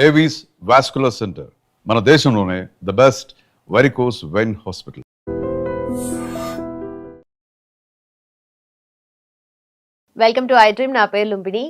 Avis vascular centre మన దేశంలోనే the best varicose vein hospital. Welcome to I dream. నా పేరు లుంబిని.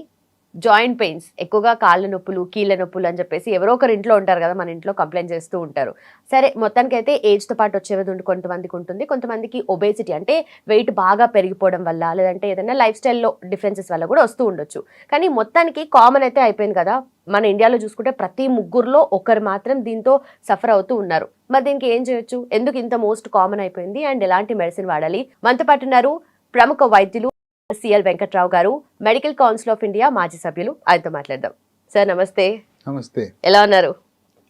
జాయింట్ పెయిన్స్, ఎక్కువగా కాళ్ళ నొప్పులు, కీళ్ళ నొప్పులు అని చెప్పేసి ఎవరో ఒకరు ఇంట్లో ఉంటారు కదా, మన ఇంట్లో కంప్లైంట్ చేస్తూ ఉంటారు. సరే, మొత్తానికైతే ఏజ్తో పాటు వచ్చేది కొంతమందికి ఉంటుంది. కొంతమందికి ఒబేసిటీ అంటే వెయిట్ బాగా పెరిగిపోవడం వల్ల, లేదంటే ఏదైనా లైఫ్ స్టైల్లో డిఫరెన్సెస్ వల్ల కూడా వస్తూ ఉండొచ్చు. కానీ మొత్తానికి కామన్ అయితే అయిపోయింది కదా. మన ఇండియాలో చూసుకుంటే ప్రతి ముగ్గురులో ఒకరు మాత్రం దీంతో సఫర్ అవుతూ ఉన్నారు. మరి దీనికి ఏం చేయొచ్చు? ఎందుకు ఇంత మోస్ట్ కామన్ అయిపోయింది అండ్ ఎలాంటి మెడిసిన్ వాడాలి? మనతో పాటు ఉన్నారు ప్రముఖ వైద్యులు సిఎల్ వెంకట్రావు గారు, మెడికల్ కౌన్సిల్ ఆఫ్ ఇండియా మాజీ సభ్యులు. ఆయనతో మాట్లాడదాం. సార్ నమస్తే. నమస్తే. ఎలా ఉన్నారు?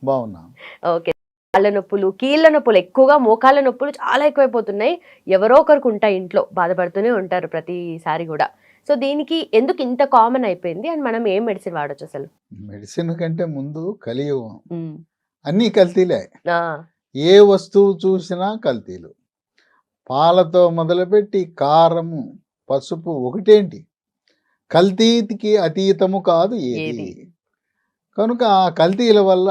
బాగున్నా. ఓకే. కాళ్ళ నొప్పులు, కీళ్ళ నొప్పులు, ఎక్కువగా మోకాళ్ళ నొప్పులు చాలా ఎక్కువైపోతున్నాయి. ఎవరో ఒకరికి ఉంటాయి, ఇంట్లో బాధపడుతూనే ఉంటారు ప్రతిసారి కూడా. సో దీనికి ఎందుకు ఇంత కామన్ అయిపోయింది అండ్ మనం ఏం మెడిసిన్ వాడచ్చు? అసలు మెడిసిన్ కంటే ముందు కలియుగం, అన్నీ కల్తీలే. ఏ వస్తువు చూసినా కల్తీలు. పాలతో మొదలుపెట్టి కారము, పసుపు, ఒకటేంటి కల్తీకి అతీతము కాదు ఏది. కనుక ఆ కల్తీల వల్ల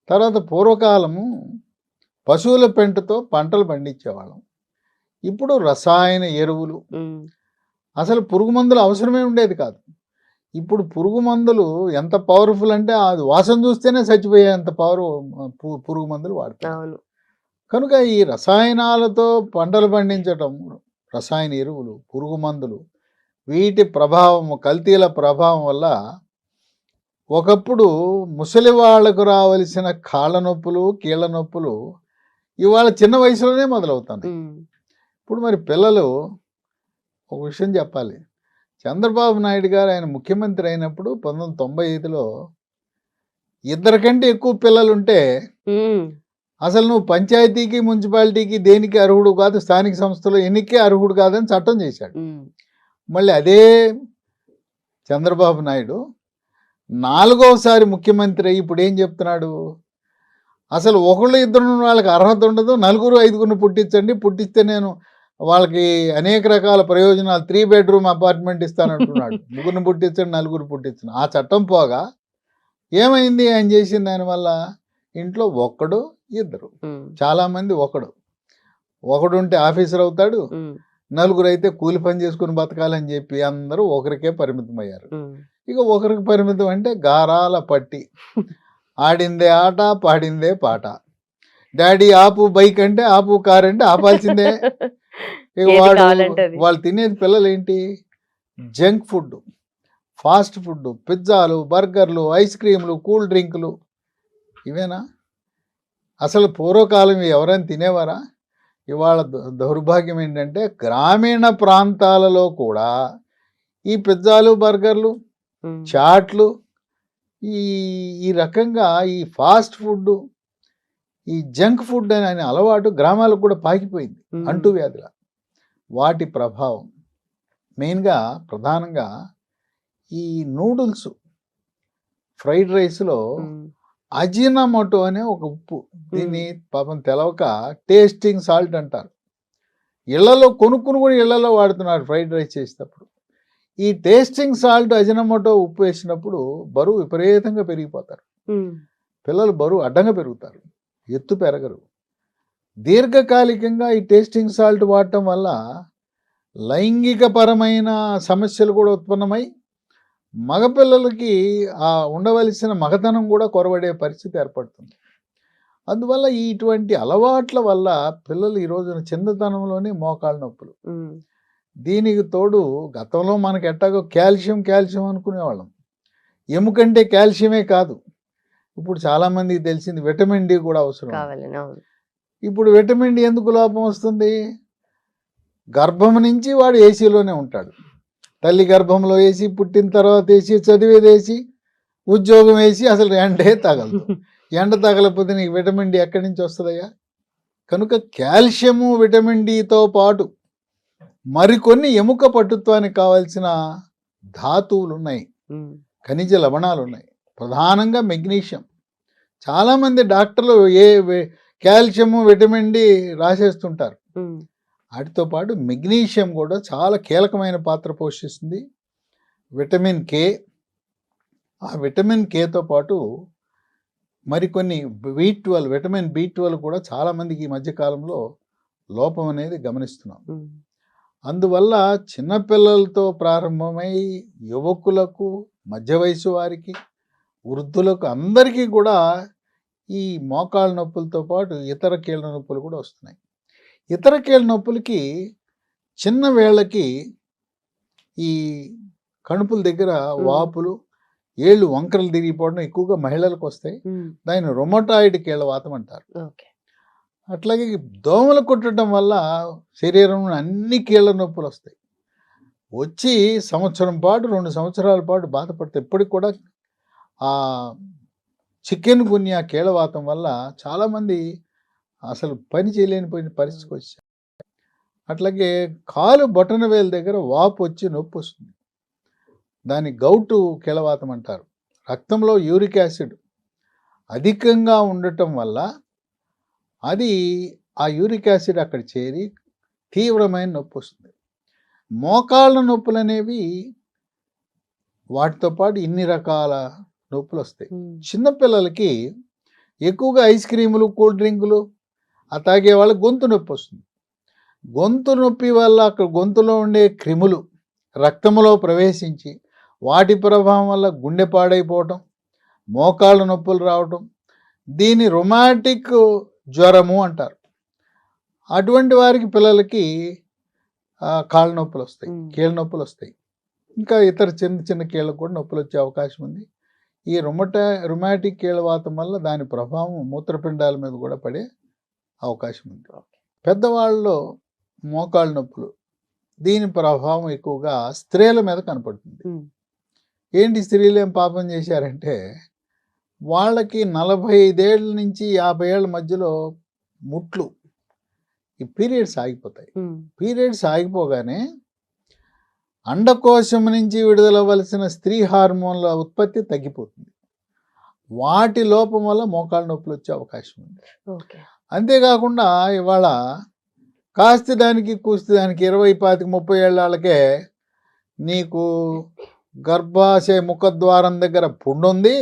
తర్వాత పూర్వకాలము పశువుల పెంటతో పంటలు పండించేవాళ్ళం. ఇప్పుడు రసాయన ఎరువులు, అసలు పురుగు మందులు అవసరమే ఉండేది కాదు. ఇప్పుడు పురుగు మందులు ఎంత పవర్ఫుల్ అంటే అది వాసన చూస్తేనే చచ్చిపోయేంత పవర్ పురుగు మందులు వాడుతారు. కనుక ఈ రసాయనాలతో పంటలు పండించటం, రసాయన ఎరువులు, పురుగు మందులు, వీటి ప్రభావం, కల్తీల ప్రభావం వల్ల ఒకప్పుడు ముసలి వాళ్లకు రావలసిన కాళ్ళ నొప్పులు, కీళ్ళ నొప్పులు ఇవాళ చిన్న వయసులోనే మొదలవుతున్నాయి. ఇప్పుడు మరి పిల్లలు, ఒక విషయం చెప్పాలి, చంద్రబాబు నాయుడు గారు ఆయన ముఖ్యమంత్రి అయినప్పుడు 1995లో 2 కంటే ఎక్కువ పిల్లలుంటే అసలు నువ్వు పంచాయతీకి, మున్సిపాలిటీకి దేనికి అర్హుడు కాదు, స్థానిక సంస్థలో ఎన్నికే అర్హుడు కాదని చట్టం చేశాడు. మళ్ళీ అదే చంద్రబాబు నాయుడు 4వసారి ముఖ్యమంత్రి అయ్యి ఇప్పుడు ఏం చెప్తున్నాడు? అసలు ఒకళ్ళు ఇద్దరు వాళ్ళకి అర్హత ఉండదు, 4-5 పుట్టించండి, పుట్టిస్తే నేను వాళ్ళకి అనేక రకాల ప్రయోజనాలు, 3 బెడ్రూమ్ అపార్ట్మెంట్ ఇస్తానంటున్నాడు. 3 పుట్టించండి, 4 పుట్టించండి. ఆ చట్టం పోగా ఏమైంది? ఆయన చేసిన దానివల్ల ఇంట్లో 1-2, చాలా మంది ఒకడు ఉంటే ఆఫీసర్ అవుతాడు, 4 అయితే కూలి పని చేసుకుని బతకాలని చెప్పి అందరూ ఒకరికే పరిమితం అయ్యారు. ఇక ఒకరికి పరిమితం అంటే గారాల పట్టి, ఆడిందే ఆట, పాడిందే పాట. డాడీ ఆపు బైక్ అంటే ఆపు, కార్ అంటే ఆపాల్సిందే. ఇక వాళ్ళు తినేది పిల్లలు ఏంటి? జంక్ ఫుడ్, ఫాస్ట్ ఫుడ్, పిజ్జాలు, బర్గర్లు, ఐస్ క్రీములు, కూల్ డ్రింకులు, ఇవేనా? అసలు పూర్వకాలం ఎవరైనా తినేవారా? ఇవాళ దౌర్భాగ్యం ఏంటంటే గ్రామీణ ప్రాంతాలలో కూడా ఈ పిజ్జాలు, బర్గర్లు, చాట్లు, ఈ రకంగా ఈ ఫాస్ట్ ఫుడ్, ఈ జంక్ ఫుడ్ అనే అలవాటు గ్రామాలకు కూడా పాకిపోయింది, అంటువ్యాధుల. వాటి ప్రభావం మెయిన్గా, ప్రధానంగా ఈ నూడిల్స్, ఫ్రైడ్ రైస్లో అజినమోటో అనే ఒక ఉప్పు, దీన్ని పాపం తెలవక టేస్టింగ్ సాల్ట్ అంటారు. ఇళ్లలో కొనుక్కుని కూడా ఇళ్లలో వాడుతున్నారు ఫ్రైడ్ రైస్ చేసేటప్పుడు. ఈ టేస్టింగ్ సాల్ట్, అజినమోటో ఉప్పు వేసినప్పుడు బరువు విపరీతంగా పెరిగిపోతారు. పిల్లలు బరువు అడ్డంగా పెరుగుతారు, ఎత్తు పెరగరు. దీర్ఘకాలికంగా ఈ టేస్టింగ్ సాల్ట్ వాడటం వల్ల లైంగిక పరమైన సమస్యలు కూడా ఉత్పన్నమై మగపిల్లలకి ఆ ఉండవలసిన మగతనం కూడా కొరవడే పరిస్థితి ఏర్పడుతుంది. అందువల్ల ఇటువంటి అలవాట్ల వల్ల పిల్లలు ఈ రోజున చిన్నతనంలోనే మోకాళ్ళ నొప్పులు. దీనికి తోడు గతంలో మనకి ఎట్టాగో కాల్షియం అనుకునేవాళ్ళం. ఎముకంటే కాల్షియమే కాదు, ఇప్పుడు చాలామందికి తెలిసింది విటమిన్ డి కూడా అవసరం. ఇప్పుడు విటమిన్ డి ఎందుకు లోపం వస్తుంది? గర్భం నుంచి వాడు ఏసీలోనే ఉంటాడు. తల్లి గర్భంలో వేసి, పుట్టిన తర్వాత వేసి, చదివేది వేసి, ఉద్యోగం వేసి, అసలు ఎండే తగలదు. ఎండ తగలకపోతే నీకు విటమిన్ డి ఎక్కడి నుంచి వస్తుందయ్యా? కనుక కాల్షియము, విటమిన్ డితో పాటు మరికొన్ని ఎముక పట్టుత్వానికి కావాల్సిన ధాతువులు ఉన్నాయి, ఖనిజ లవణాలు ఉన్నాయి, ప్రధానంగా మెగ్నీషియం. చాలామంది డాక్టర్లు కాల్షియము, విటమిన్ డి రాసేస్తుంటారు. వాటితో పాటు మెగ్నీషియం కూడా చాలా కీలకమైన పాత్ర పోషిస్తుంది. విటమిన్ కే, ఆ విటమిన్ కేతో పాటు మరికొన్ని విటమిన్ B12 కూడా చాలామందికి ఈ మధ్యకాలంలో లోపం అనేది గమనిస్తున్నాం. అందువల్ల చిన్నపిల్లలతో ప్రారంభమై యువకులకు, మధ్య వయసు వారికి, వృద్ధులకు అందరికీ కూడా ఈ మోకాళ్ళ నొప్పులతో పాటు ఇతర కీళ్ళ నొప్పులు కూడా వస్తున్నాయి. ఇతర కీళ్ళ నొప్పులకి చిన్న వేళ్ళకి ఈ కణుపుల దగ్గర వాపులు, ఏళ్ళు వంకరలు తిరిగిపోవడం ఎక్కువగా మహిళలకు వస్తాయి. దాన్ని రొమటాయిడ్ కీళ్ళవాతం అంటారు. అట్లాగే దోమలు కుట్టడం వల్ల శరీరంలో అన్ని కీళ్ళ నొప్పులు వస్తాయి. వచ్చి సంవత్సరం పాటు 2 సంవత్సరాల పాటు బాధపడతాయి. ఇప్పటికి కూడా ఆ చికెన్ గున్యా కీళ్ళవాతం వల్ల చాలామంది అసలు పని చేయలేనిపోయిన పరిస్థితికి వచ్చారు. అట్లాగే కాలు బొటన వేలు దగ్గర వాపు వచ్చి నొప్పి వస్తుంది. దాన్ని గౌటు కీళ్ళవాతం అంటారు. రక్తంలో యూరిక్ యాసిడ్ అధికంగా ఉండటం వల్ల ఆ యూరిక్ యాసిడ్ అక్కడ చేరి తీవ్రమైన నొప్పి వస్తుంది. మోకాళ్ళ నొప్పులు అనేవి వాటితో పాటు ఇన్ని రకాల నొప్పులు వస్తాయి. చిన్నపిల్లలకి ఎక్కువగా ఐస్ క్రీములు, కూల్ డ్రింకులు తాగే వాళ్ళకి గొంతు నొప్పి వస్తుంది. గొంతు నొప్పి వల్ల అక్కడ గొంతులో ఉండే క్రిములు రక్తంలో ప్రవేశించి వాటి ప్రభావం వల్ల గుండె పాడైపోవటం, మోకాళ్ళ నొప్పులు రావటం, దీన్ని రొమాటిక్ జ్వరము అంటారు. అటువంటి వారికి పిల్లలకి కాళ్ళ నొప్పులు వస్తాయి, కీళ్ళ నొప్పులు వస్తాయి. ఇంకా ఇతర చిన్న చిన్న కీళ్ళకు కూడా నొప్పులు వచ్చే అవకాశం ఉంది. ఈ రొమాటిక్ కీళ్ళవాతం వల్ల దాని ప్రభావం మూత్రపిండాల మీద కూడా పడే అవకాశం ఉంది. పెద్దవాళ్ళలో మోకాళ్ళ నొప్పులు, దీని ప్రభావం ఎక్కువగా స్త్రీల మీద కనపడుతుంది. ఏంటి స్త్రీలు ఏం పాపం చేశారంటే, వాళ్ళకి 45 ఏళ్ళ నుంచి 50 ఏళ్ళ మధ్యలో ముట్లు, ఈ పీరియడ్స్ ఆగిపోతాయి. పీరియడ్స్ ఆగిపోగానే అండకోశం నుంచి విడుదలవలసిన స్త్రీ హార్మోన్ల ఉత్పత్తి తగ్గిపోతుంది. వాటి లోపం వల్ల మోకాళ్ళ నొప్పులు వచ్చే అవకాశం ఉంది. అంతేకాకుండా ఇవాళ కాస్త దానికి కూస్తి దానికి 20, 25, 30 ఏళ్ళ వాళ్ళకే నీకు గర్భాశయ ముఖద్వారం దగ్గర పుండు ఉంది,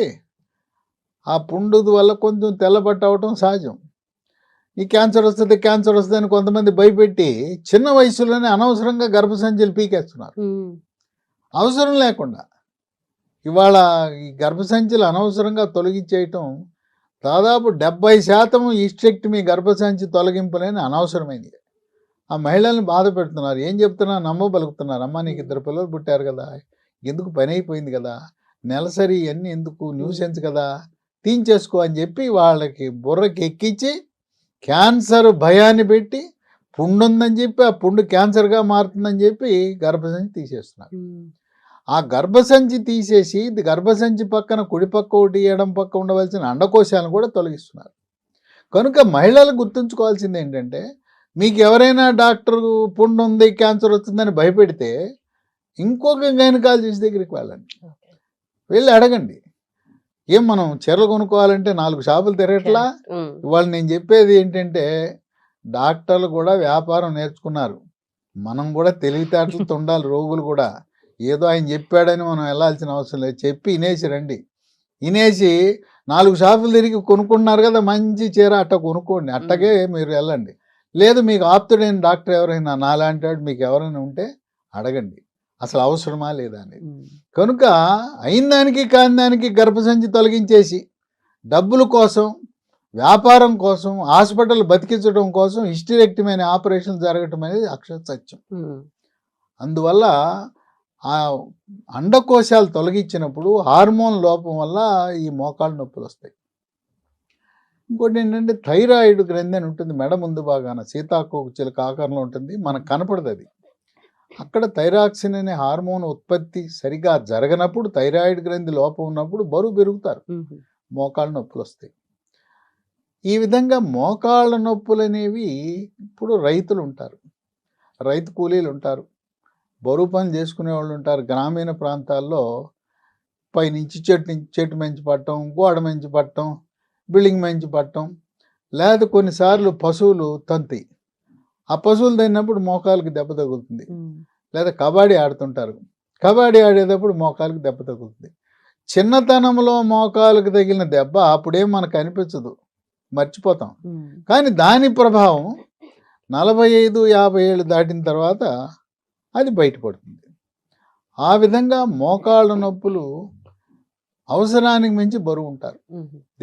ఆ పుండు వల్ల కొంచెం తెల్లబట్ట అవటం సహజం, ఈ క్యాన్సర్ వస్తుంది అని కొంతమంది భయపెట్టి చిన్న వయసులోనే అనవసరంగా గర్భసంచులు పీకేస్తున్నారు. అవసరం లేకుండా ఇవాళ ఈ గర్భసంచులు అనవసరంగా తొలగించేయటం దాదాపు 70% ఈస్టెక్టమీ గర్భసంచి తొలగింపులేని అనవసరమైనది. ఆ మహిళల్ని బాధ పెడుతున్నారు. ఏం చెప్తున్నా నమ్మబలుగుతున్నారు. అమ్మ నీకు 2 పిల్లలు పుట్టారు కదా, ఎందుకు పని అయిపోయింది కదా, నెలసరి ఇవన్నీ ఎందుకు, న్యూసెన్స్ కదా, తీయించేసుకో అని చెప్పి వాళ్ళకి బుర్రకి ఎక్కించి క్యాన్సర్ భయాన్ని పెట్టి పుండు ఉందని చెప్పి ఆ పుండు క్యాన్సర్గా మారుతుందని చెప్పి గర్భసంచి తీసేస్తున్నారు. ఆ గర్భసంచి తీసేసి గర్భసంచి పక్కన కుడి పక్క ఒకటి ఎడం పక్క ఉండవలసిన అండకోశాలను కూడా తొలగిస్తున్నారు. కనుక మహిళలు గుర్తుంచుకోవాల్సింది ఏంటంటే, మీకు ఎవరైనా డాక్టర్ పుండు ఉంది క్యాన్సర్ వస్తుందని భయపెడితే ఇంకొక గైనకాలజిస్ట్ దగ్గరికి వెళ్ళండి, వెళ్ళి అడగండి. ఏం మనం చీరలు కొనుక్కోవాలంటే 4 షాపులు తిరగట్లా? ఇవాళ నేను చెప్పేది ఏంటంటే, డాక్టర్లు కూడా వ్యాపారం నేర్చుకున్నారు, మనం కూడా తెలివితేటలతో ఉండాలి. రోగులు కూడా ఏదో ఆయన చెప్పాడని మనం వెళ్ళాల్సిన అవసరం లేదు, చెప్పి ఇనేసి రండి. ఇనేసి 4 షాపులు తిరిగి కొనుక్కున్నారు కదా, మంచి చీర అట్ట కొనుక్కోండి, అట్టగే మీరు వెళ్ళండి. లేదు మీకు ఆప్తుడైన డాక్టర్ ఎవరైనా నాలాంటి వాడు మీకు ఎవరైనా ఉంటే అడగండి, అసలు అవసరమా లేదా అనేది. కనుక అయిన దానికి కాని దానికి గర్భసంచి తొలగించేసి డబ్బుల కోసం, వ్యాపారం కోసం, హాస్పిటల్ బతికించడం కోసం హిస్టరెక్టమీ అనే ఆపరేషన్ జరగటం అనేది అక్షర సత్యం. అందువల్ల ఆ అండకోశాలు తొలగించినప్పుడు హార్మోన్ లోపం వల్ల ఈ మోకాళ్ళ నొప్పులు వస్తాయి. ఇంకోటి ఏంటంటే, థైరాయిడ్ గ్రంథి అని ఉంటుంది మెడ ముందు భాగాన, సీతాకోక చిలుక ఆకారంలో ఉంటుంది, మనకు కనపడదు అది. అక్కడ థైరాక్సిన్ అనే హార్మోన్ ఉత్పత్తి సరిగా జరగనప్పుడు, థైరాయిడ్ గ్రంథి లోపం ఉన్నప్పుడు బరువు పెరుగుతారు, మోకాళ్ళ నొప్పులు వస్తాయి. ఈ విధంగా మోకాళ్ళ నొప్పులు అనేవి ఇప్పుడు రైతులు ఉంటారు, రైతు కూలీలు ఉంటారు, బరువు పని చేసుకునే వాళ్ళు ఉంటారు. గ్రామీణ ప్రాంతాల్లో పైనుంచి చెట్టు మెంచి పట్టడం, గోడ మెంచి పట్టడం, బిల్డింగ్ మెంచి పట్టడం, లేదా కొన్నిసార్లు పశువులు తంతి, ఆ పశువులు తిన్నప్పుడు మోకాళ్ళకి దెబ్బ తగులుతుంది. లేదా కబడ్డీ ఆడుతుంటారు, కబడ్డీ ఆడేటప్పుడు మోకాళ్ళకి దెబ్బ తగులుతుంది. చిన్నతనంలో మోకాలకు తగిలిన దెబ్బ అప్పుడేం మనకు అనిపించదు, మర్చిపోతాం. కానీ దాని ప్రభావం 45-50 ఏళ్ళు దాటిన తర్వాత అది బయటపడుతుంది. ఆ విధంగా మోకాళ్ళ నొప్పులు అవసరానికి మించి బరువు ఉంటారు.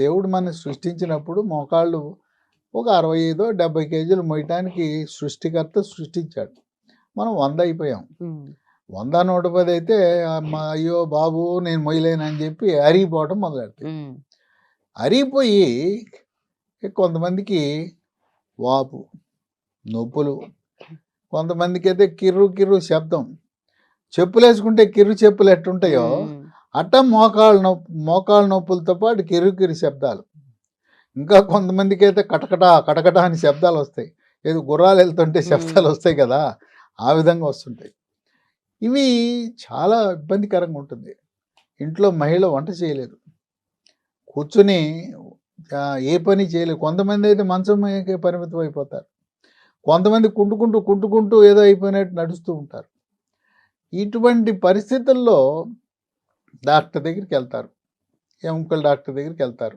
దేవుడు మనని సృష్టించినప్పుడు మోకాళ్ళు ఒక 65-70 కేజీలు మోయటానికి సృష్టికర్త సృష్టించాడు. మనం 100 అయిపోయాం. 100-110 అయితే అయ్యో బాబు నేను మొయ్యలేనని చెప్పి అరిగిపోవటం మొదలెడతాయి. అరిగిపోయి కొంతమందికి వాపు, నొప్పులు, కొంతమందికి అయితే కిర్రు కిర్రు శబ్దం. చెప్పులు వేసుకుంటే కిర్రు చెప్పులు ఎట్టుంటాయో అట్ట మోకాళ్ళ నొప్పులతో పాటు కిర్రు కిర్రు శబ్దాలు. ఇంకా కొంతమందికి అయితే కటకట కటకట అని శబ్దాలు వస్తాయి. ఏదో గుర్రాలు వెళ్తుంటే శబ్దాలు వస్తాయి కదా, ఆ విధంగా వస్తుంటాయి. ఇవి చాలా ఇబ్బందికరంగా ఉంటుంది. ఇంట్లో మహిళ వంట చేయలేదు, కూర్చుని ఏ పని చేయలేదు. కొంతమంది అయితే మంచం పరిమితం అయిపోతారు. కొంతమంది కుంటుకుంటూ ఏదో అయిపోయినట్టు నడుస్తూ ఉంటారు. ఇటువంటి పరిస్థితుల్లో డాక్టర్ దగ్గరికి వెళ్తారు, ఎముకల డాక్టర్ దగ్గరికి వెళ్తారు.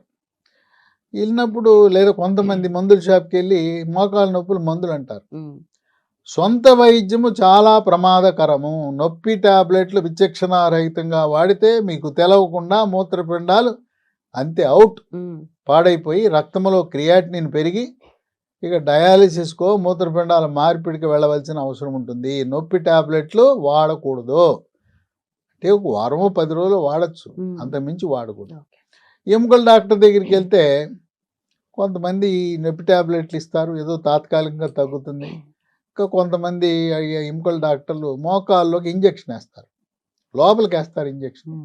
వెళ్ళినప్పుడు లేదా కొంతమంది మందుల షాప్కి వెళ్ళి మోకాళ్ళ నొప్పులు మందులు అంటారు. సొంత వైద్యము చాలా ప్రమాదకరము. నొప్పి టాబ్లెట్లు విచక్షణారహితంగా వాడితే మీకు తెలవకుండా మూత్రపిండాలు అంతే అవుట్, పాడైపోయి రక్తంలో క్రియాటినిన్ పెరిగి ఇక డయాలిసిస్కో మూత్రపిండాల మార్పిడికి వెళ్ళవలసిన అవసరం ఉంటుంది. నొప్పి టాబ్లెట్లు వాడకూడదు. అంటే ఒక వారమో 10 రోజులు వాడచ్చు, అంతమించి వాడకూడదు. ఎముకల డాక్టర్ దగ్గరికి వెళ్తే కొంతమంది నొప్పి టాబ్లెట్లు ఇస్తారు, ఏదో తాత్కాలికంగా తగ్గుతుంది. ఇంకా కొంతమంది ఎముకల డాక్టర్లు మోకాల్లోకి ఇంజెక్షన్ వేస్తారు, లోపలికి వేస్తారు ఇంజెక్షన్.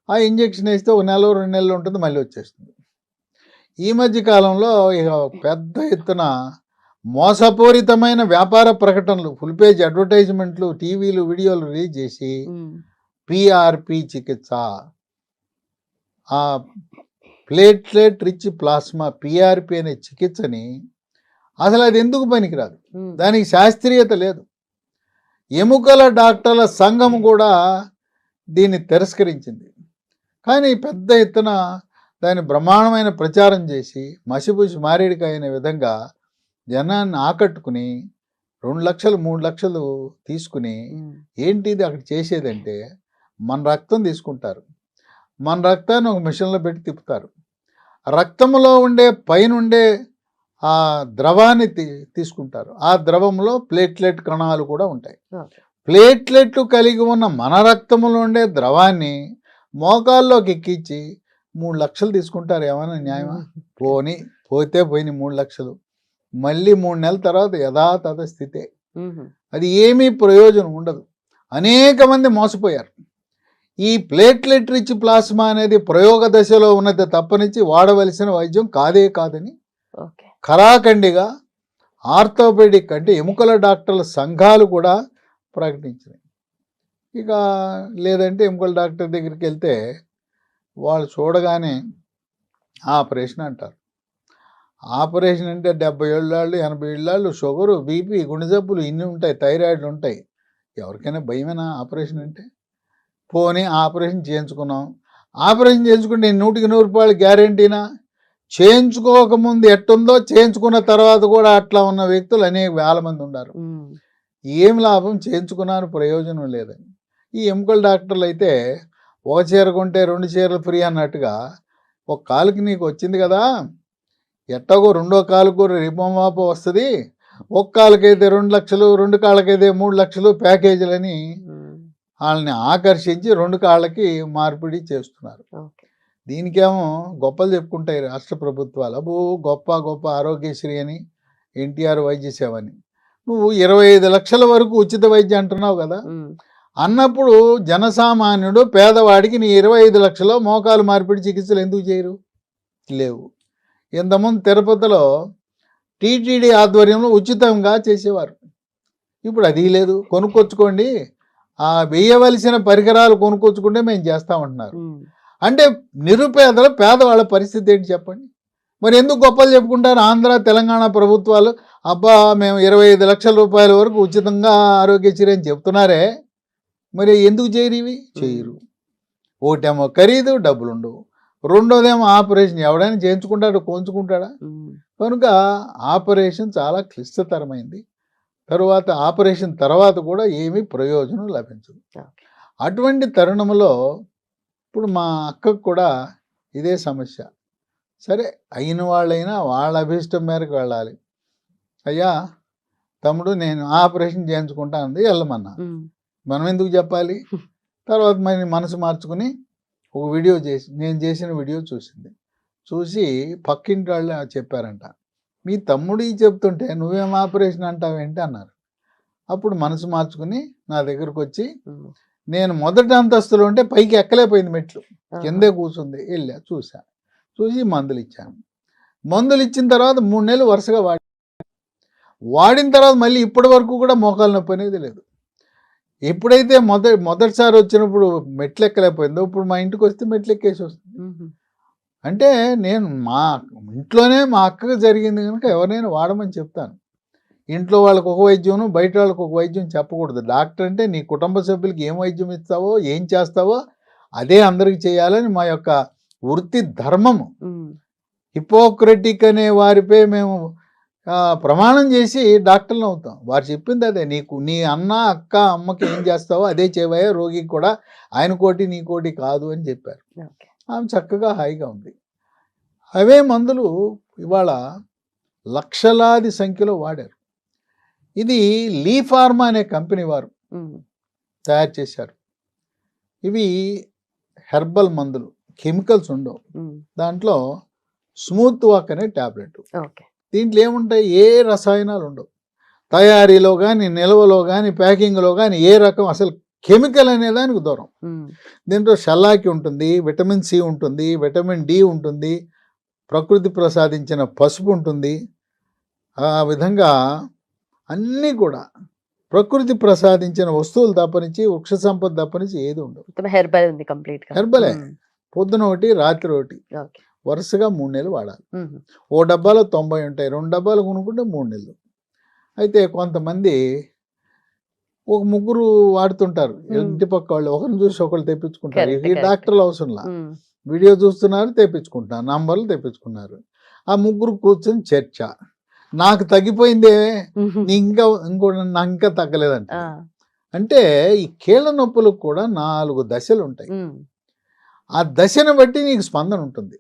ఆ ఇంజెక్షన్ వేస్తే 1 నెల 2 నెలలు ఉంటుంది, మళ్ళీ వచ్చేస్తుంది. ఈ మధ్య కాలంలో ఇక పెద్ద ఎత్తున మోసపూరితమైన వ్యాపార ప్రకటనలు, ఫుల్ పేజ్ అడ్వర్టైజ్మెంట్లు, టీవీలు, వీడియోలు రిలీజ్ చేసి పిఆర్పి చికిత్స, ఆ ప్లేట్లెట్ రిచ్ ప్లాస్మా పిఆర్పి అనే చికిత్సని అసలు అది ఎందుకు పనికిరాదు, దానికి శాస్త్రీయత లేదు. ఎముకల డాక్టర్ల సంఘం కూడా దీన్ని తిరస్కరించింది. కానీ పెద్ద ఎత్తున దాన్ని బ్రహ్మాండమైన ప్రచారం చేసి మసిపూసి మారేడికాయ అనే విధంగా జనాన్ని ఆకట్టుకుని 2 లక్షలు 3 లక్షలు తీసుకుని ఏంటిది అక్కడ చేసేదంటే మన రక్తం తీసుకుంటారు, మన రక్తాన్ని ఒక మిషన్లో పెట్టి తిప్పుతారు. రక్తంలో ఉండే పైనుండే ఆ ద్రవాన్ని తీసుకుంటారు. ఆ ద్రవంలో ప్లేట్లెట్ కణాలు కూడా ఉంటాయి. ప్లేట్లెట్లు కలిగి ఉన్న మన రక్తంలో ఉండే ద్రవాన్ని మోకాల్లోకి ఎక్కించి 3 లక్షలు తీసుకుంటారు. ఏమైనా న్యాయమా? పోతే పోయిన 3 లక్షలు మళ్ళీ 3 నెలల తర్వాత యథాతథ స్థితే. అది ఏమీ ప్రయోజనం ఉండదు. అనేక మంది మోసపోయారు. ఈ ప్లేట్లెట్ రిచ్ ప్లాస్మా అనేది ప్రయోగ దశలో ఉన్నది తప్పనించి వాడవలసిన వైద్యం కాదని ఖరాఖండిగా ఆర్థోపెడిక్ అంటే ఎముకల డాక్టర్ల సంఘాలు కూడా ప్రకటించినాయి. ఇక లేదంటే ఎముకల డాక్టర్ దగ్గరికి వెళ్తే వాళ్ళు చూడగానే ఆపరేషన్ అంటారు. ఆపరేషన్ అంటే 70 ఏళ్ళు 80 ఏళ్ళు షుగరు, బీపీ, గుండె జబ్బులు ఇన్ని ఉంటాయి, థైరాయిడ్లు ఉంటాయి. ఎవరికైనా భయమేనా ఆపరేషన్ అంటే? పోనీ ఆపరేషన్ చేయించుకున్నాం, ఆపరేషన్ చేయించుకుంటే 100కి 100 రూపాయలు గ్యారెంటీనా? చేయించుకోకముందు ఎట్టుందో చేయించుకున్న తర్వాత కూడా అట్లా ఉన్న వ్యక్తులు అనేక వేల మంది ఉన్నారు. ఏం లాభం? చేయించుకున్నారు, ప్రయోజనం లేదని. ఈ ఎముకల డాక్టర్లు అయితే ఒక చీర కొంటే 2 చీరలు ఫ్రీ అన్నట్టుగా, ఒక కాలుకి నీకు వచ్చింది కదా, ఎట్టగో రెండో కాలుకు రిపోమాపో వస్తుంది, ఒక కాలుకైతే 2 లక్షలు, 2 కాళ్ళకైతే 3 లక్షలు ప్యాకేజీలని వాళ్ళని ఆకర్షించి 2 కాళ్ళకి మార్పిడి చేస్తున్నారు. దీనికేమో గొప్పలు చెప్పుకుంటాయి రాష్ట్ర ప్రభుత్వాలు. అబ్బో గొప్ప గొప్ప ఆరోగ్యశ్రీ అని, ఎన్టీఆర్ వైద్య సేవ అని. నువ్వు 25 లక్షల వరకు ఉచిత వైద్యం అంటున్నావు కదా, అన్నప్పుడు జనసామాన్యుడు పేదవాడికి నీ 25 లక్షలు మోకాలు మార్పిడి చికిత్సలు ఎందుకు చేయరు? లేవు. ఇంతకుముందు తిరుపతిలో టీటీడీ ఆధ్వర్యంలో ఉచితంగా చేసేవారు. ఇప్పుడు అది లేదు. కొనుక్కొచ్చుకోండి, ఆ వేయవలసిన పరికరాలు కొనుక్కొచ్చుకుంటే మేము చేస్తామంటున్నారు. అంటే నిరుపేదల పేదవాళ్ళ పరిస్థితి ఏంటి చెప్పండి? మరి ఎందుకు గొప్పలు చెప్పుకుంటారు ఆంధ్ర తెలంగాణ ప్రభుత్వాలు? అబ్బా మేము 25 లక్షల రూపాయల వరకు ఉచితంగా ఆరోగ్యశ్రీ అని చెప్తున్నారే, మరి ఎందుకు చేయరు? ఇవి చేయరు. ఒకటేమో ఖరీదు, డబ్బులు ఉండవు. రెండోదేమో ఆపరేషన్, ఎవడైనా చేయించుకుంటాడు, కోంచుకుంటాడా? కనుక ఆపరేషన్ చాలా క్లిష్టతరమైంది. తరువాత ఆపరేషన్ తర్వాత కూడా ఏమీ ప్రయోజనం లభించదు. అటువంటి తరుణంలో ఇప్పుడు మా అక్కకు కూడా ఇదే సమస్య. సరే, అయిన వాళ్ళైనా వాళ్ళ అభిష్టం మేరకు వెళ్ళాలి. అయ్యా తమ్ముడు నేను ఆపరేషన్ చేయించుకుంటా అంది, వెళ్ళమన్నా. మనం ఎందుకు చెప్పాలి? తర్వాత మరి మనసు మార్చుకుని ఒక వీడియో చేసి, నేను చేసిన వీడియో చూసింది. చూసి పక్కింటి వాళ్ళు చెప్పారంట, మీ తమ్ముడు చెప్తుంటే నువ్వేం ఆపరేషన్ అంటావేంటి అన్నారు. అప్పుడు మనసు మార్చుకుని నా దగ్గరకు వచ్చి, నేను మొదటి అంతస్తులో ఉంటే పైకి ఎక్కలేకపోయింది, మెట్లు కిందే కూర్చుంది, వెళ్ళా చూసి మందులు ఇచ్చాను. మందులు ఇచ్చిన తర్వాత 3 నెలలు వరుసగా వాడిన తర్వాత మళ్ళీ ఇప్పటి వరకు కూడా మోకాలు నొప్పి అనేది లేదు. ఎప్పుడైతే మొదటిసారి వచ్చినప్పుడు మెట్లు ఎక్కలేకపోయిందో, ఇప్పుడు మా ఇంటికి వస్తే మెట్లు ఎక్కేసి వస్తుంది. అంటే నేను మా ఇంట్లోనే మా అక్కకు జరిగింది కనుక ఎవరైనా వాడమని చెప్తాను. ఇంట్లో వాళ్ళకి ఒక వైద్యం, బయట వాళ్ళకి ఒక వైద్యం చెప్పకూడదు. డాక్టర్ అంటే నీ కుటుంబ సభ్యులకి ఏం వైద్యం ఇస్తావో, ఏం చేస్తావో అదే అందరికి చేయాలని మా యొక్క వృత్తి ధర్మము. హిపోక్రటిక్ అనే వారిపై మేము ప్రమాణం చేసి డాక్టర్లు అవుతాం. వారు చెప్పింది అదే, నీ అన్న అక్క అమ్మకి ఏం చేస్తావో అదే చేయవయ్యా, రోగికి కూడా ఆయన కోటి నీ కోటి కాదు అని చెప్పారు. ఆమె చక్కగా హాయిగా ఉంది. అవే మందులు ఇవాళ లక్షలాది సంఖ్యలో వాడారు. ఇది లీ ఫార్మా అనే కంపెనీ వారు తయారు చేశారు. ఇవి హెర్బల్ మందులు, కెమికల్స్ ఉండవు. దాంట్లో స్మూత్ వాక్ అనే ట్యాబ్లెట్. దీంట్లో ఏముంటాయి? ఏ రసాయనాలు ఉండవు. తయారీలో కానీ, నిల్వలో కానీ, ప్యాకింగ్లో కానీ ఏ రకం అసలు కెమికల్ అనే దానికి దూరం. దీంట్లో షల్లాకి ఉంటుంది, విటమిన్ సి ఉంటుంది, విటమిన్ డి ఉంటుంది, ప్రకృతి ప్రసాదించిన పసుపు ఉంటుంది. ఆ విధంగా అన్నీ కూడా ప్రకృతి ప్రసాదించిన వస్తువులు తప్పనించి, వృక్ష సంపద తప్పనించి ఏది ఉండవు. హెర్బల్ ఉంది, కంప్లీట్ హెర్బలే. పొద్దున ఒకటి, రాత్రి ఒకటి, వరుసగా 3 నెలలు వాడాలి. ఓ డబ్బాలో 90 ఉంటాయి, 2 డబ్బాలు కొనుక్కుంటే 3 నెలలు. అయితే కొంతమంది ఒక ముగ్గురు వాడుతుంటారు, ఇంటి పక్క వాళ్ళు, ఒకరిని చూసి ఒకళ్ళు తెప్పించుకుంటారు. ఈ డాక్టర్లు అవసరంలా, వీడియో చూస్తున్నారు, తెప్పించుకుంటున్నారు, నంబర్లు తెప్పించుకున్నారు. ఆ ముగ్గురు కూర్చొని చర్చ, నాకు తగ్గిపోయిందే, నాకు ఇంకా తగ్గలేదంట. అంటే ఈ కీళ్ళ నొప్పులకు కూడా 4 దశలు ఉంటాయి. ఆ దశను బట్టి నీకు స్పందన ఉంటుంది.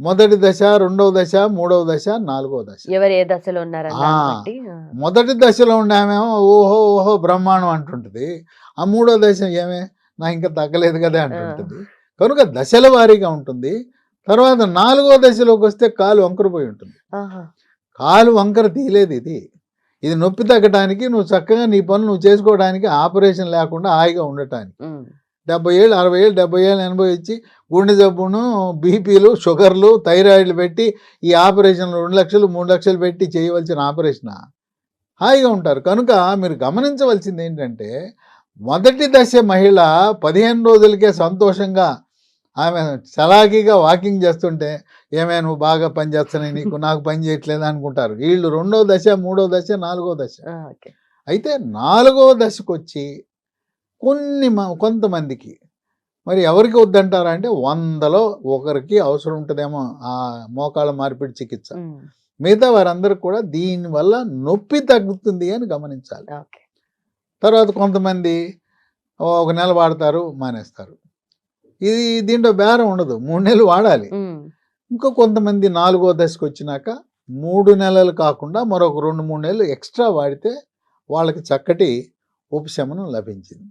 మొదటి దశ, 2వ దశ, 3వ దశ, 4వ దశ. ఎవరు ఏ దశలో ఉన్నారు? మొదటి దశలో ఉండేమేమో ఓహో బ్రహ్మాండం అంటుంటుంది. ఆ 3వ దశ ఏమే, నాకు ఇంకా తగ్గలేదు కదా అంటుంటుంది. కనుక దశల వారీగా ఉంటుంది. తర్వాత 4వ దశలోకి వస్తే కాలు వంకరపోయి ఉంటుంది. కాలు వంకర తీయలేదు. ఇది నొప్పి తగ్గడానికి, నువ్వు చక్కగా నీ పనులు నువ్వు చేసుకోవడానికి, ఆపరేషన్ లేకుండా హాయిగా ఉండటానికి. 70 ఏళ్ళు, 60 ఏళ్ళు, 70 ఏళ్ళు, 80 ఇచ్చి గుండె జబ్బును, బీపీలు, షుగర్లు, థైరాయిడ్లు పెట్టి ఈ ఆపరేషన్లు 2 లక్షలు 3 లక్షలు పెట్టి చేయవలసిన ఆపరేషన్ హాయిగా ఉంటారు. కనుక మీరు గమనించవలసింది ఏంటంటే, మొదటి దశ మహిళ 15 రోజులకే సంతోషంగా ఆమె చలాకీగా వాకింగ్ చేస్తుంటే, ఏమైనా నువ్వు బాగా పని చేస్తున్నాయి, నాకు పని చేయట్లేదు అనుకుంటారు. వీళ్ళు 2వ దశ, 3వ దశ, 4వ దశ. అయితే 4వ దశకు వచ్చి కొంతమందికి మరి ఎవరికి వద్దంటారా అంటే, 100లో ఒకరికి అవసరం ఉంటుందేమో ఆ మోకాళ్ళ మార్పిడి చికిత్స. మిగతా వారందరికి కూడా దీనివల్ల నొప్పి తగ్గుతుంది అని గమనించాలి. తర్వాత కొంతమంది 1 నెల వాడతారు, మానేస్తారు. దీంట్లో బేరం ఉండదు, 3 నెలలు వాడాలి. ఇంకో కొంతమంది 4వ దశకు వచ్చినాక 3 నెలలు కాకుండా మరొక 2-3 నెలలు ఎక్స్ట్రా వాడితే వాళ్ళకి చక్కటి ఉపశమనం లభించింది.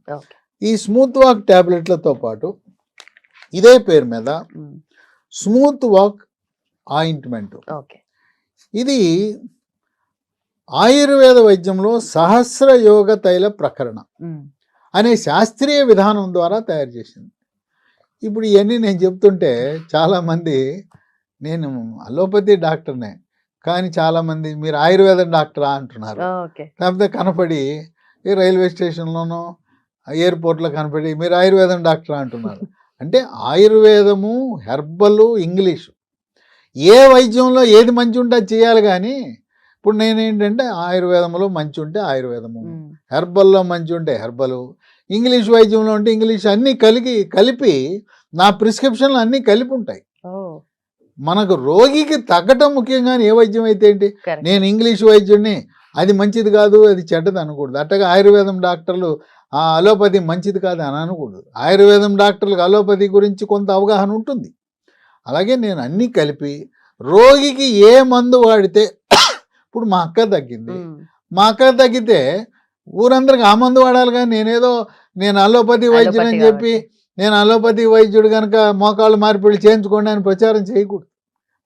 ఈ స్మూత్ వాక్ ట్యాబ్లెట్లతో పాటు ఇదే పేరు మీద స్మూత్ వాక్ ఆయింట్మెంట్, ఇది ఆయుర్వేద వైద్యంలో సహస్ర యోగ తైల ప్రకరణ అనే శాస్త్రీయ విధానం ద్వారా తయారు చేసింది. ఇప్పుడు ఇవన్నీ నేను చెప్తుంటే చాలామంది, నేను అలోపతి డాక్టర్నే కానీ చాలామంది మీరు ఆయుర్వేద డాక్టరా అంటున్నారు. లేకపోతే కనపడి ఈ రైల్వే స్టేషన్లోనో ఎయిర్పోర్ట్లో కనపడి మీరు ఆయుర్వేదం డాక్టరా అంటున్నారు. అంటే ఆయుర్వేదము, హెర్బల్, ఇంగ్లీషు, ఏ వైద్యంలో ఏది మంచి ఉంటే అది చేయాలి. కానీ ఇప్పుడు నేనేంటంటే ఆయుర్వేదంలో మంచి ఉంటే ఆయుర్వేదము, హెర్బల్లో మంచి ఉంటే హెర్బలు, ఇంగ్లీష్ వైద్యంలో ఉంటే ఇంగ్లీష్ అన్నీ కలిపి నా ప్రిస్క్రిప్షన్లు అన్నీ కలిపి ఉంటాయి. మనకు రోగికి తగ్గటం ముఖ్యంగా ఏ వైద్యం అయితే ఏంటి, నేను ఇంగ్లీష్ వైద్యుడిని అది మంచిది కాదు అది చెడ్డది అనకూడదు. అట్టగా ఆయుర్వేదం డాక్టర్లు అలోపతి మంచిది కాదు అని అనకూడదు. ఆయుర్వేదం డాక్టర్లకు అలోపతి గురించి కొంత అవగాహన ఉంటుంది. అలాగే నేను అన్నీ కలిపి రోగికి ఏ మందు వాడితే ఇప్పుడు మా అక్క తగ్గింది, మా అక్క తగ్గితే ఊరందరికి ఆ మందు వాడాలి. కానీ నేను అలోపతి వైద్యుడు అని చెప్పి నేను అలోపతి వైద్యుడు కనుక మోకాళ్ళు మార్పిడి చేయించుకోండి అని ప్రచారం చేయకూడదు.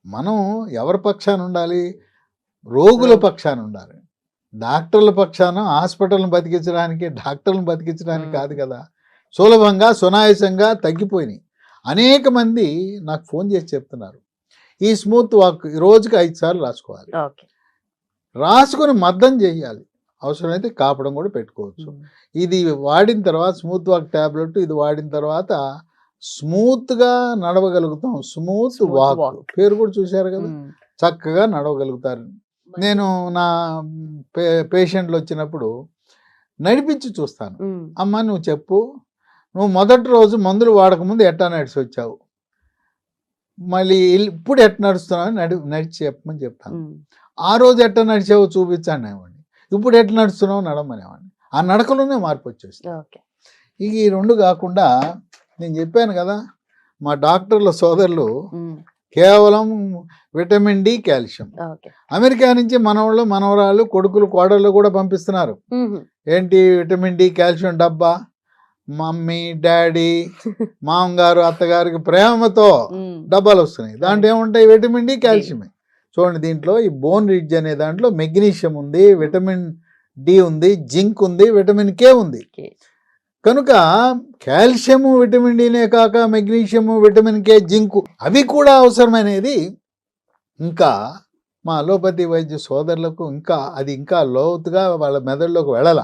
మనం ఎవరి పక్షాన ఉండాలి? రోగుల పక్షాన ఉండాలి. డాక్టర్ల పక్షాన హాస్పిటల్ని బతికించడానికి డాక్టర్లను బతికించడానికి కాదు కదా. సులభంగా సునాయాసంగా తగ్గిపోయినాయి. అనేక మంది నాకు ఫోన్ చేసి చెప్తున్నారు, ఈ స్మూత్ వాక్ రోజుకి 5 సార్లు రాసుకోవాలి, రాసుకొని మద్దం చేయాలి, అవసరమైతే కాపడం కూడా పెట్టుకోవచ్చు. ఇది వాడిన తర్వాత స్మూత్ వాక్ ట్యాబ్లెట్ ఇది వాడిన తర్వాత స్మూత్గా నడవగలుగుతాం. స్మూత్ వాక్ పేరు కూడా చూశారు కదా, చక్కగా నడవగలుగుతారు. నేను నా పేషెంట్లు వచ్చినప్పుడు నడిపించి చూస్తాను. అమ్మ నువ్వు చెప్పు, నువ్వు మొదటి రోజు మందులు వాడకముందు ఎట్టా నడిచి వచ్చావు, మళ్ళీ ఇప్పుడు ఎట్ట నడుస్తున్నావు నడిచి చెప్పమని చెప్తాను. ఆ రోజు ఎట్ట నడిచావో చూపించాను అనేవాడిని, ఇప్పుడు ఎట్లా నడుస్తున్నావు నడమనేవాడిని. ఆ నడకలోనే మార్పు వచ్చేస్తుంది. ఇక ఈ రెండు కాకుండా నేను చెప్పాను కదా, మా డాక్టర్ల సోదరులు కేవలం విటమిన్ డి, కాల్షియం అమెరికా నుంచి మనవాళ్ళు మనవరాళ్ళు కొడుకులు కోడళ్ళు కూడా పంపిస్తున్నారు. ఏంటి విటమిన్ డి కాల్షియం డబ్బా, మమ్మీ డాడీ మామగారు అత్తగారికి ప్రేమతో డబ్బాలు వస్తున్నాయి. దాంట్లో ఏముంటాయి? విటమిన్ డి కాల్షియమే. చూడండి, దీంట్లో ఈ బోన్ రిడ్జ్ అనే దాంట్లో మెగ్నీషియం ఉంది, విటమిన్ డి ఉంది, జింక్ ఉంది, విటమిన్ కే ఉంది. కనుక కాల్షియము విటమిన్ డినే కాక మెగ్నీషియము విటమిన్ కే జింకు అవి కూడా అవసరమైనది. ఇంకా మా అలోపతి వైద్య సోదరులకు ఇంకా లోతుగా వాళ్ళ మెదడులోకి వెళ్ళాల.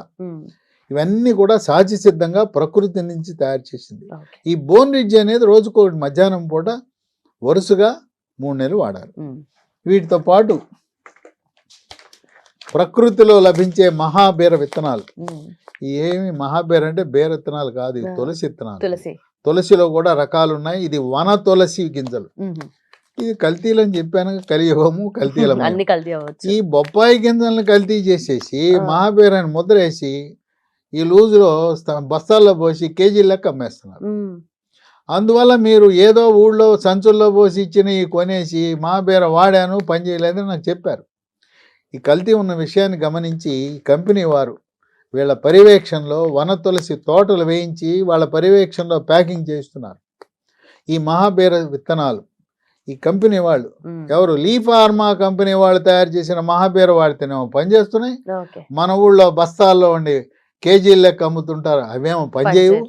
ఇవన్నీ కూడా సహజ సిద్ధంగా ప్రకృతి నుంచి తయారు చేసింది. ఈ బోన్ రిడ్జ్ అనేది రోజుకోటి మధ్యాహ్నం పూట వరుసగా 3 నెలలు వాడాలి. వీటితో పాటు ప్రకృతిలో లభించే మహాబీర విత్తనాలు. ఏమి మహాబీర అంటే బీర విత్తనాలు కాదు, తులసి విత్తనాలు. తులసిలో కూడా రకాలు ఉన్నాయి. ఇది వన తులసి గింజలు. ఇది కల్తీలు అని చెప్పాను, కలియుగము కల్తీలము. ఈ బొప్పాయి గింజలను కల్తీ చేసేసి మహాబీరాన్ని ముద్ర వేసి ఈ లూజులో బస్తాల్లో పోసి కేజీల లెక్క అమ్మేస్తున్నారు. అందువల్ల మీరు ఏదో ఊళ్ళో సంచుల్లో పోసి ఇచ్చిన కొనేసి మహాబీర వాడాను పని చేయలేదని నాకు చెప్పారు. ఈ కల్తీ ఉన్న విషయాన్ని గమనించి కంపెనీ వారు వీళ్ళ పర్యవేక్షణలో వన తులసి తోటలు వేయించి వాళ్ళ పర్యవేక్షణలో ప్యాకింగ్ చేస్తున్నారు. ఈ మహాబీర విత్తనాలు ఈ కంపెనీ వాళ్ళు ఎవరు లీ ఫార్మా కంపెనీ వాళ్ళు తయారు చేసిన మహాబీర వాడితేనేమో పనిచేస్తున్నాయి. మన ఊళ్ళో బస్తాల్లో ఉండి కేజీల లెక్క అమ్ముతుంటారు, అవేమో పనిచేయవు.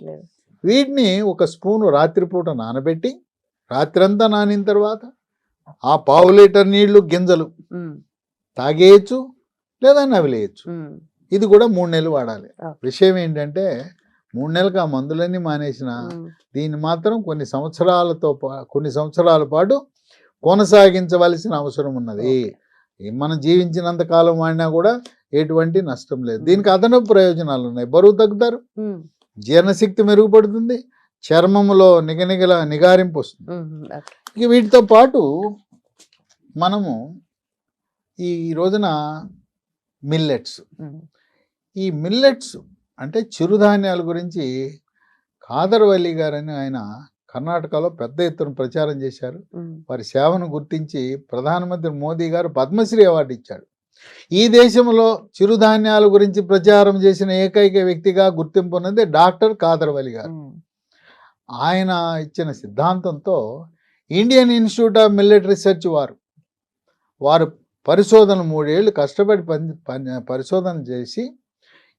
వీటిని 1 స్పూను రాత్రిపూట నానబెట్టి రాత్రంతా నానిన తర్వాత ఆ 1/2 లీటర్ నీళ్లు గింజలు తాగేయచ్చు లేదా నవిలేయచ్చు. ఇది కూడా 3 నెలలు వాడాలి. విషయం ఏంటంటే 3 నెలలకు ఆ మందులన్నీ మానేసిన దీన్ని మాత్రం కొన్ని సంవత్సరాల పాటు కొనసాగించవలసిన అవసరం ఉన్నది. మనం జీవించినంత కాలం వాడినా కూడా ఎటువంటి నష్టం లేదు. దీనికి అదనపు ప్రయోజనాలు ఉన్నాయి. బరువు తగ్గుతారు, జీర్ణశక్తి మెరుగుపడుతుంది, చర్మములో నిగారింపు వస్తుంది. ఇక వీటితో పాటు మనము ఈ రోజున మిల్లెట్స్, ఈ మిల్లెట్స్ అంటే చిరుధాన్యాల గురించి కాదర్వల్లి గారని ఆయన కర్ణాటకలో పెద్ద ఎత్తున ప్రచారం చేశారు. వారి సేవను గుర్తించి ప్రధానమంత్రి మోదీ గారు పద్మశ్రీ అవార్డు ఇచ్చాడు. ఈ దేశంలో చిరుధాన్యాల గురించి ప్రచారం చేసిన ఏకైక వ్యక్తిగా గుర్తింపు ఉన్నది డాక్టర్ కాదర్వల్లి గారు. ఆయన ఇచ్చిన సిద్ధాంతంతో Indian institute of millet research వారు పరిశోధన 3 ఏళ్ళు కష్టపడి పరిశోధన చేసి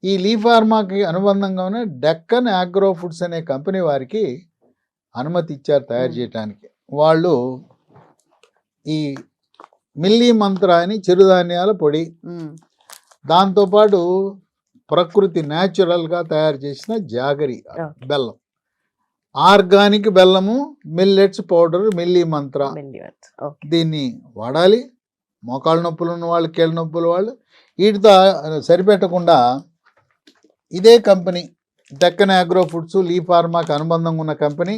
ఈ లీ ఫార్మాకి అనుబంధంగా ఉన్న డెక్కన్ ఆగ్రో ఫుడ్స్ అనే కంపెనీ వారికి అనుమతి ఇచ్చారు తయారు చేయడానికి. వాళ్ళు ఈ మిల్లీ మంత్ర అని చిరుధాన్యాల పొడి, దాంతోపాటు ప్రకృతి న్యాచురల్గా తయారు చేసిన జాగరి బెల్లం, ఆర్గానిక్ బెల్లము, మిల్లెట్స్ పౌడర్, మిల్లీ మంత్ర, దీన్ని వాడాలి. మోకాళ్ళ నొప్పులు ఉన్న వాళ్ళు, కీళ్ళ నొప్పుల వాళ్ళు. వీటితో సరిపెట్టకుండా ఇదే కంపెనీ డెక్కన్ అగ్రో ఫుడ్స్, లీ ఫార్మాకి అనుబంధంగా ఉన్న కంపెనీ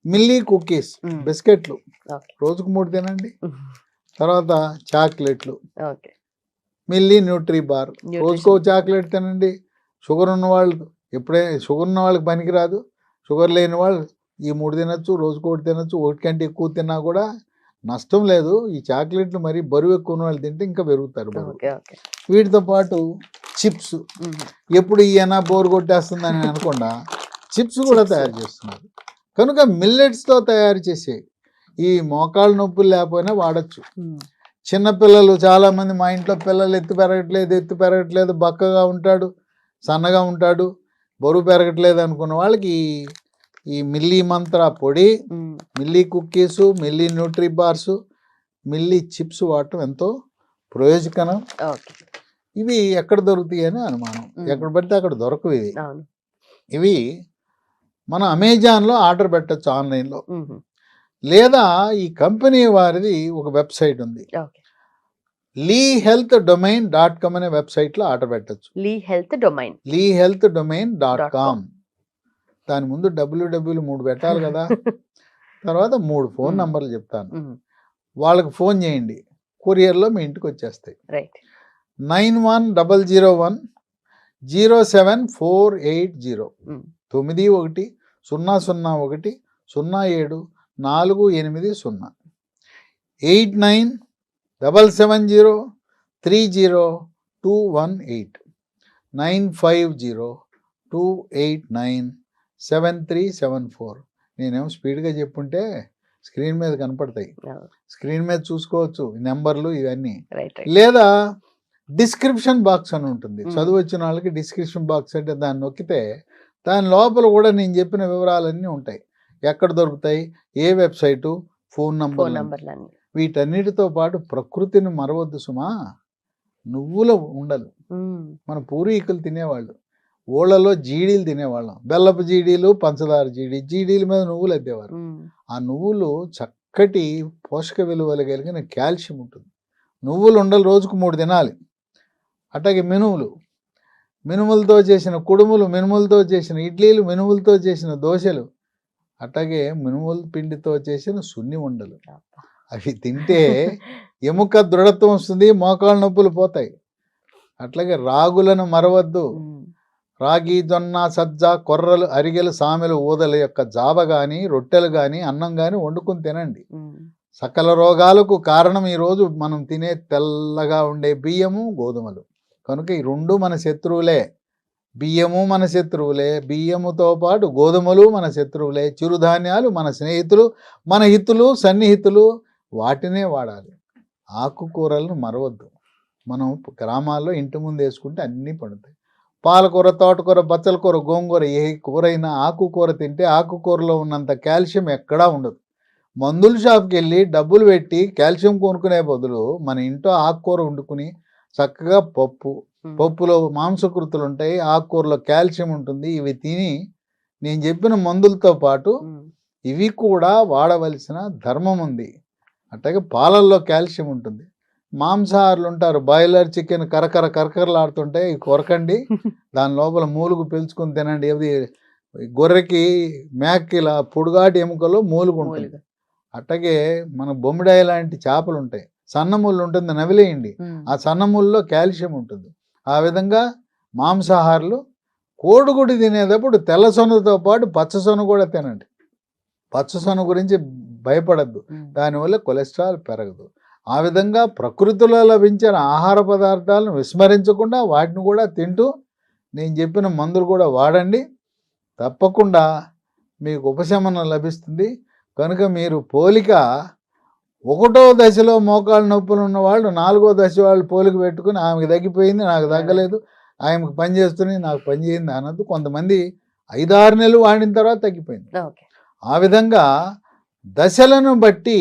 మిల్లీ కుకీస్, మ్మ్. బిస్కెట్లు ఓకే. రోజుకు 3 తినండి. తర్వాత చాక్లెట్లు, okay. Milli Nutri bar, nutrition. రోజుకో చాక్లెట్ తినండి. షుగర్ ఉన్న వాళ్ళు షుగర్ ఉన్న వాళ్ళకి పనికిరాదు, షుగర్ లేని వాళ్ళు ఈ 3 తినచ్చు, రోజుకోటి తినచ్చు. ఒకటి కంటే ఎక్కువ తిన్నా కూడా నష్టం లేదు. ఈ చాక్లెట్లు మరి బరువు ఎక్కువ ఉన్న వాళ్ళు తింటే ఇంకా పెరుగుతారు బరువు. ఓకే. ఓకే. వీటితో పాటు చిప్స్, మ్మ్. ఎప్పుడు ఈయన బోర్ కొట్టేస్తుందని అనకుండా చిప్స్ కూడా Chips. తయారు చేస్తున్నారు. కనుక మిల్లెట్స్తో తయారు చేసే ఈ మోకాళ్ళ నొప్పులు లేకపోయినా వాడచ్చు. మ్మ్. చిన్నపిల్లలు చాలామంది, మా ఇంట్లో పిల్లలు ఎత్తు పెరగట్లేదు, బక్కగా ఉంటాడు, సన్నగా ఉంటాడు, బరువు పెరగట్లేదు అనుకున్న వాళ్ళకి ఈ మిల్లీ మంత్ర పొడి, మ్మ్. మిల్లీ కుక్కీసు, మిల్లీ న్యూట్రీ బార్సు, మిల్లీ చిప్స్ వాడటం ఎంతో ప్రయోజకరం. ఓకే. ఇవి ఎక్కడ దొరుకుతాయి అని అనుమానం. ఎక్కడ పడితే అక్కడ దొరకవు ఇవి. అవును. ఇవి మనం అమెజాన్లో ఆర్డర్ పెట్టచ్చు, ఆన్లైన్లో. మ్మ్. లేదా ఈ కంపెనీ వారిది ఒక వెబ్సైట్ ఉంది, ఓకే. leehealthdomain.com అనే వెబ్సైట్లో ఆర్డర్ పెట్టచ్చు. లీ హెల్త్ డొమైన్. leehealthdomain.com. దాని ముందు www 3 పెట్టాలి కదా. తర్వాత 3 ఫోన్ మ్మ్. నంబర్లు చెప్తాను, మ్మ్. వాళ్ళకి ఫోన్ చేయండి, కొరియర్లో మీ ఇంటికి వచ్చేస్తాయి. రైట్. 9100107480 మ్మ్. 9100107480 8977030218 950289737 నేనేమో స్పీడ్గా చెప్పుంటే స్క్రీన్ మీద కనపడతాయి, స్క్రీన్ మీద చూసుకోవచ్చు ఈ నెంబర్లు ఇవన్నీ. రైట్. లేదా డిస్క్రిప్షన్ బాక్స్ అని ఉంటుంది, మ్మ్. చదువు వచ్చిన వాళ్ళకి డిస్క్రిప్షన్ బాక్స్ అంటే దాన్ని నొక్కితే దాని లోపల కూడా నేను చెప్పిన వివరాలన్నీ ఉంటాయి. ఎక్కడ దొరుకుతాయి, ఏ వెబ్సైటు, ఫోన్ ఫోన్ నంబర్. నంబర్లన్నీ. వీటన్నిటితో పాటు ప్రకృతిని మరవద్దు సుమా. నువ్వుల ఉండలు మ్మ్. మన పూర్వీకులు తినేవాళ్ళు. ఓళ్ళలో జీడీలు తినేవాళ్ళం, బెల్లపు జీడీలు, పంచదార జీడీల మీద నువ్వులు అద్దేవారు. మ్మ్. ఆ నువ్వులు చక్కటి పోషక విలువలు కలిగిన కాల్షియం ఉంటుంది. నువ్వులు ఉండలు రోజుకు 3 తినాలి. అట్లాగే మినుములతో చేసిన కుడుములు, మినుములతో చేసిన ఇడ్లీలు, మినుములతో చేసిన దోశలు, అట్లాగే మినుముల పిండితో చేసిన సున్ని ఉండలు. అవి తింటే ఎముక దృఢత్వం వస్తుంది, మోకాళ్ళ నొప్పులు పోతాయి. అట్లాగే రాగులను మరవద్దు. మ్మ్. రాగి, జొన్న, సజ్జ, కొర్రలు, అరిగెలు, సామెలు, ఊదల యొక్క జావ కానీ, రొట్టెలు కానీ, అన్నం కానీ వండుకుని తినండి. మ్మ్. సకల రోగాలకు కారణం ఈరోజు మనం తినే తెల్లగా ఉండే బియ్యము, గోధుమలు. కనుక ఈ 2 మన శత్రువులే. బియ్యము మన శత్రువులే, బియ్యముతో పాటు గోధుమలు మన శత్రువులే. చిరుధాన్యాలు మన స్నేహితులు, మన హితులు, సన్నిహితులు, వాటినే వాడాలి. ఆకుకూరలను మరవద్దు. మనం గ్రామాల్లో ఇంటి ముందు వేసుకుంటే అన్నీ పండుతాయి. పాలకూర, తోటకూర, బచ్చల కూర, గోంగూర, ఏ కూరైనా ఆకుకూర తింటే ఆకుకూరలో ఉన్నంత కాల్షియం ఎక్కడా ఉండదు. మందుల షాప్కి వెళ్ళి డబ్బులు పెట్టి కాల్షియం కొనుక్కునే బదులు మన ఇంట్లో ఆకుకూర వండుకుని చక్కగా పప్పులో మాంసకృతులు ఉంటాయి, ఆకుకూరలో కాల్షియం ఉంటుంది. ఇవి తిని నేను చెప్పిన మందులతో పాటు మ్మ్. ఇవి కూడా వాడవలసిన ధర్మం ఉంది. అట్లాగే పాలల్లో కాల్షియం ఉంటుంది. మాంసాహారులు ఉంటారు, బాయిలర్ చికెన్ కరకరలాడుతుంటే ఇవి కొరకండి, దాని లోపల మూలుగు పీల్చుకుని తినండి. ఏది గొర్రెకి, మేకకి ఇలా పొడుగాటి ఎముకలో మూలుగు ఉంటుంది. అట్లాగే మన బొమ్మిడాయి లాంటి చేపలు ఉంటాయి, సన్నముళ్ళు ఉంటుంది, నవిలేయండి. మ్మ్. ఆ సన్నముల్లో కాల్షియం ఉంటుంది. ఆ విధంగా మాంసాహారులు కోడిగుడి తినేటప్పుడు తెల్ల సొనతో పాటు పచ్చ సొన కూడా తినండి. పచ్చ సొన గురించి భయపడద్దు, మ్మ్. దానివల్ల కొలెస్ట్రాల్ పెరగదు. ఆ విధంగా ప్రకృతిలో లభించిన ఆహార పదార్థాలను విస్మరించకుండా వాటిని కూడా తింటూ నేను చెప్పిన మందులు కూడా వాడండి. తప్పకుండా మీకు ఉపశమనం లభిస్తుంది. కనుక మీరు పోలిక 1వ దశలో మోకాళ్ళ నొప్పులు ఉన్న వాళ్ళు 4వ దశ వాళ్ళు పోలిక పెట్టుకుని ఆమెకు తగ్గిపోయింది, నాకు తగ్గలేదు, ఆమెకు పని చేస్తుంది, నాకు పని చేయింది అన్నది. కొంతమంది 5-6 నెలలు వాడిన తర్వాత తగ్గిపోయింది. ఓకే. ఆ విధంగా దశలను బట్టి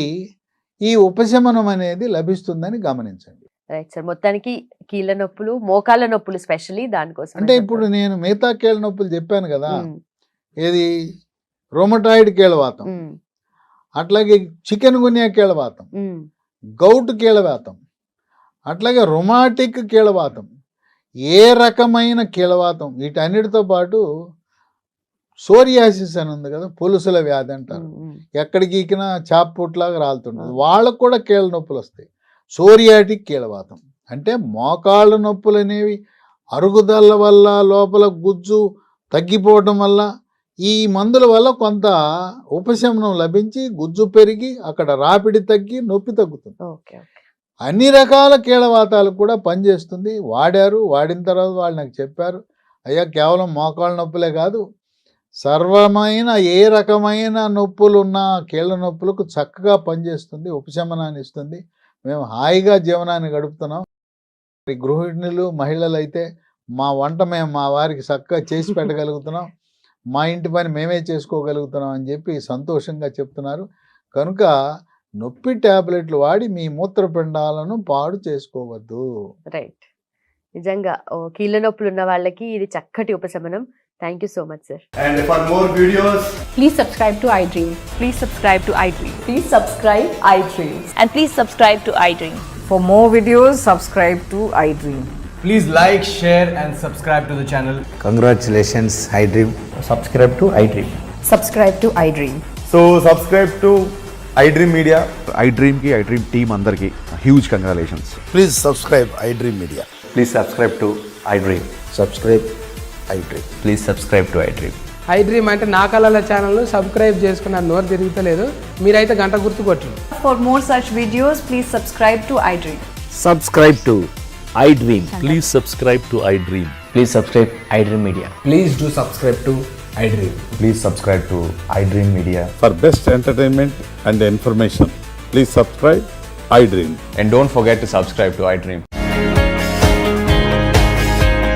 ఈ ఉపశమనం అనేది లభిస్తుందని గమనించండి. Right sir. మొత్తానికి కీళ్ళ నొప్పులు, మోకాళ్ళ నొప్పులు స్పెషల్లీ దానికోసం అంటే ఇప్పుడు నేను మిగతా కీళ్ళ నొప్పులు చెప్పాను కదా, మ్మ్. ఏది రొమటాయిడ్ కీళ్ళవాతం, మ్మ్. అట్లాగే చికెన్ గున్యా కీళ్ళవాతం, మ్మ్. గౌట్ కీళ్ళవాతం, అట్లాగే రొమాటిక్ కీళ్ళవాతం, ఏ రకమైన కీళ్ళవాతం, వీటన్నిటితో పాటు సోరియాసిస్ అని ఉంది కదా, పులుసుల వ్యాధి అంటారు. ఎక్కడికి గీకినా చాపపుట్లాగా రాలుతుంటుంది. వాళ్ళకు కూడా కీళ్ళ నొప్పులు వస్తాయి. సోరియాటిక్ కీళ్ళవాతం అంటే మోకాళ్ళ నొప్పులు అనేవి అరుగుదల వల్ల, లోపల గుజ్జు తగ్గిపోవడం వల్ల, ఈ మందుల వల్ల కొంత ఉపశమనం లభించి గుజ్జు పెరిగి అక్కడ రాపిడి తగ్గి నొప్పి తగ్గుతుంది. ఓకే. అన్ని రకాల కీళ్ళవాతాలకు కూడా పనిచేస్తుంది. వాడిన తర్వాత వాళ్ళు నాకు చెప్పారు, అయ్యా కేవలం మోకాళ్ళ నొప్పులే కాదు, సర్వమైన ఏ రకమైన నొప్పులు ఉన్న కీళ్ళ నొప్పులకు చక్కగా పనిచేస్తుంది, ఉపశమనాన్ని ఇస్తుంది. మేము హాయిగా జీవనాన్ని గడుపుతున్నాం. గృహిణులు, మహిళలు అయితే మా వంట మేము మా వారికి చక్కగా చేసి పెట్టగలుగుతున్నాం, మా ఇంటి పని మేమే చేసుకోగలుగుతున్నాం అని చెప్పి సంతోషంగా చెప్తున్నారు. కనుక నొప్పి టాబ్లెట్లు వాడి మీ మూత్రపిండాలను పాడు చేసుకోవద్దు. రైట్. నిజంగా కీళ్ళ నొప్పులు ఉన్న వాళ్ళకి ఇది చక్కటి ఉపశమనం. Thank you so much sir. And for more videos, Please subscribe to iDream. Please subscribe to iDream. Please subscribe iDream. And please subscribe to iDream. For more videos, subscribe to iDream. please like, share, and subscribe to the channel. Congratulations, iDream. Subscribe to iDream. Subscribe to iDream. So subscribe to iDream Media. iDream team అందరికి huge congratulations. Please subscribe iDream Media. Please subscribe to iDream. Subscribe iDream. Please subscribe to iDream. iDream అంటే నా కళల channel subscribe చేసుకున్న నోరు తిరుగుతలేదు, మీరైతే గంట గుర్తు కొట్టండి. For more such videos, please subscribe to iDream. Subscribe to iDream. Please subscribe to iDream. Please subscribe iDream Media. Please do subscribe to iDream. Please subscribe to iDream Media. For best entertainment and information, please subscribe iDream. And don't forget to subscribe to iDream.